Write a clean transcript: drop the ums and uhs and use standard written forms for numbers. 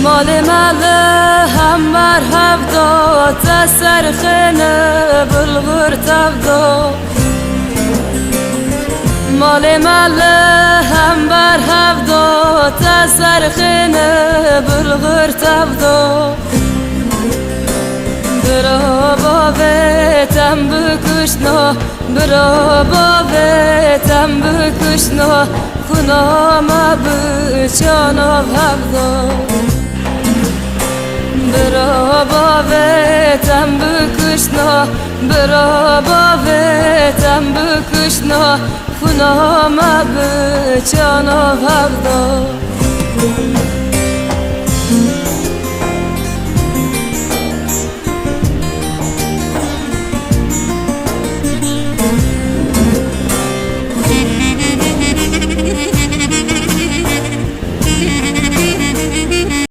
مال ماله هم بر هفدا تسر خنه بلغر تفدا مال ماله هم بر هفدا تسر خنه بلغر تفدا برا باوتم بکشنا برا باوتم بکشنا خونام بچانا هفدا برا باوتم بکشنا برا باوتم بکشنا خونام بچانا هفدا